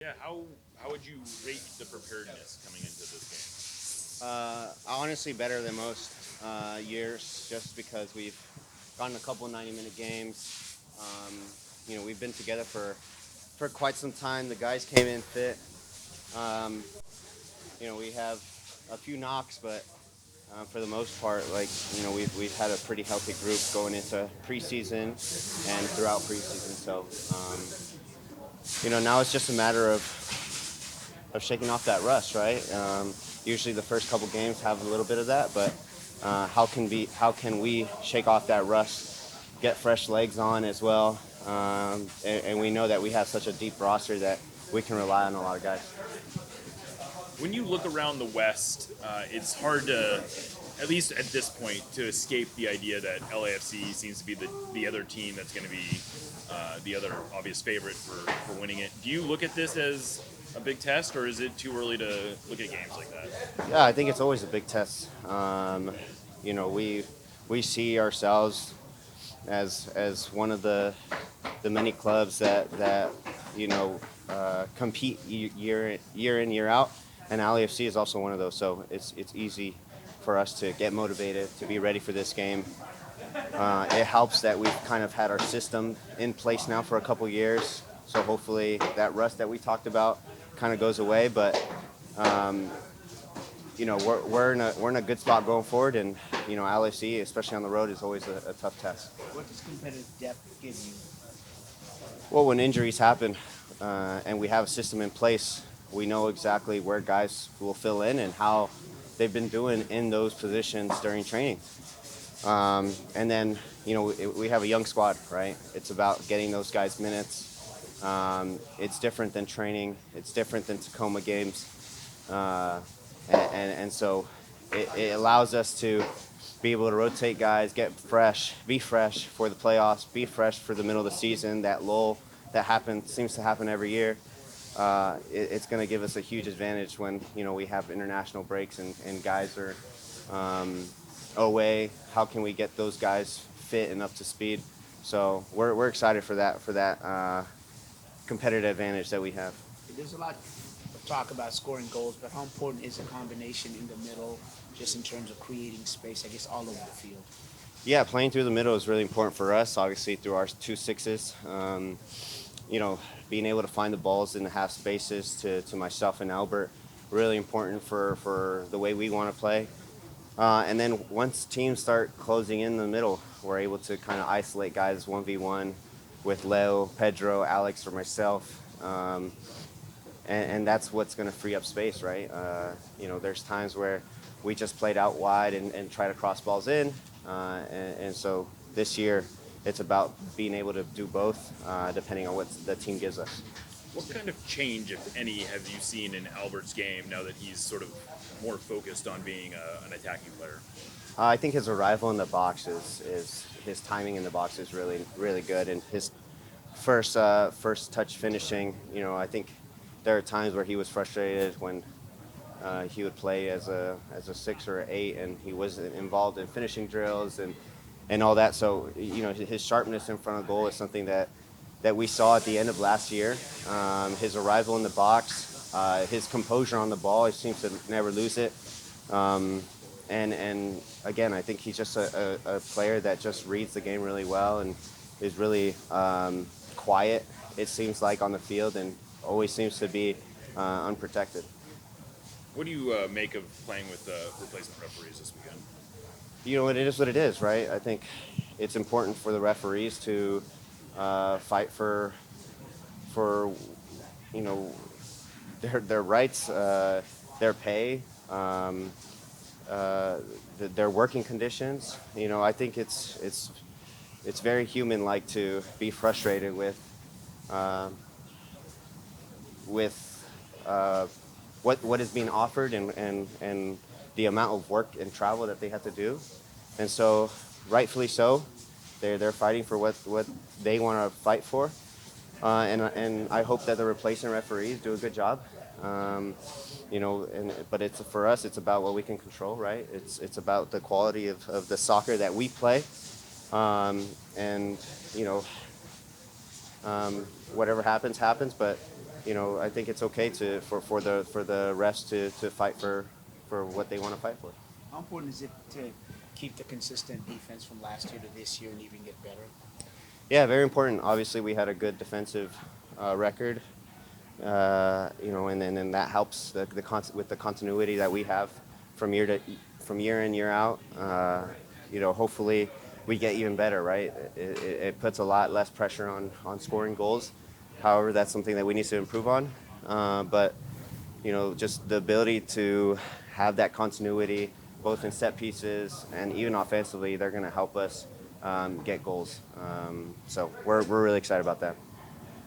Yeah, how would you rate the preparedness coming into this Honestly, better than most years, just because we've gotten a couple 90-minute games. We've been together for quite some time. The guys came in fit. Um, we have a few knocks, but for the most part, we've had a pretty healthy group going into preseason and throughout preseason. So now it's just a matter of shaking off that rust, right? Usually the first couple games have a little bit of that, but how can we shake off that rust, get fresh legs on as well, and we know that we have such a deep roster that we can rely on a lot of guys. game? When you look around the West, it's hard to, at least at this point, to escape the idea that LAFC seems to be the other team that's going to be the other obvious favorite for winning it. Do you look at this as a big test, or is it too early to look at games like that? Yeah, I think it's always a big test. We see ourselves as one of the many clubs that compete year in year out, and LAFC is also one of those. So it's easy for us to get motivated to be ready for this game. It helps that we've kind of had our system in place now for a couple years, so hopefully that rust that we talked about kind of goes away. But um, we're in a good spot going forward, and LAC, especially on the road, is always a tough test. What does competitive depth give you? Well, when injuries happen, and we have a system in place, we know exactly where guys will fill in and how they've been doing in those positions during training. And then we have a young squad, right? It's about getting those guys minutes. It's different than training. It's different than Tacoma games. Uh, and so it allows us to be able to rotate guys, get fresh, be fresh for the playoffs, be fresh for the middle of the season. That lull that seems to happen every year. It's going to give us a huge advantage when we have international breaks and guys are away. How can we get those guys fit and up to speed? So we're excited for that competitive advantage that we have. There's a lot of talk about scoring goals, but how important is a combination in the middle, just in terms of creating space, I guess, all over the field? Yeah, playing through the middle is really important for us. Obviously, through our 2 6s, being able to find the balls in the half spaces to myself and Albert, really important for the way we want to play. And then once teams start closing in the middle, we're able to kind of isolate guys 1v1 with Leo, Pedro, Alex, or myself. And that's what's going to free up space, right? There's times where we just played out wide and try to cross balls in. And so this year, it's about being able to do both, depending on what the team gives us. What kind of change, if any, have you seen in Albert's game now that he's sort of more focused on being an attacking player? I think his arrival in the box is his timing in the box is really really good, and his first touch finishing. I think there are times where he was frustrated when he would play as a 6 or 8, and he wasn't involved in finishing drills and all that. So his sharpness in front of goal is something that we saw at the end of last year. His arrival in the box, his composure on the ball, he seems to never lose it. And again, I think he's just a player that just reads the game really well and is really quiet, it seems like, on the field, and always seems to be unprotected. What do you make of playing with replacement referees this weekend? It is what it is, right? I think it's important for the referees to fight for you know their rights, their pay, their working conditions. I think it's very human-like to be frustrated uh, with what is being offered and the amount of work and travel that they have to do, and so rightfully so, they're fighting for what they want to fight for, and I hope that the replacement referees do a good job. But it's for us. It's about what we can control, right? It's about the quality of the soccer that we play, and you know, whatever happens, happens. But I think it's okay for the refs to fight for what they want to fight for. How important is it to keep the consistent defense from last year to this year and even get better? Yeah, very important. Obviously, we had a good defensive record, and then that helps with the continuity that we have from year in year out. Hopefully we get even better. Right, it puts a lot less pressure on scoring goals. However, that's something that we need to improve on. But just the ability to have that continuity, both in set pieces and even offensively, they're going to help us get goals. So we're really excited about that.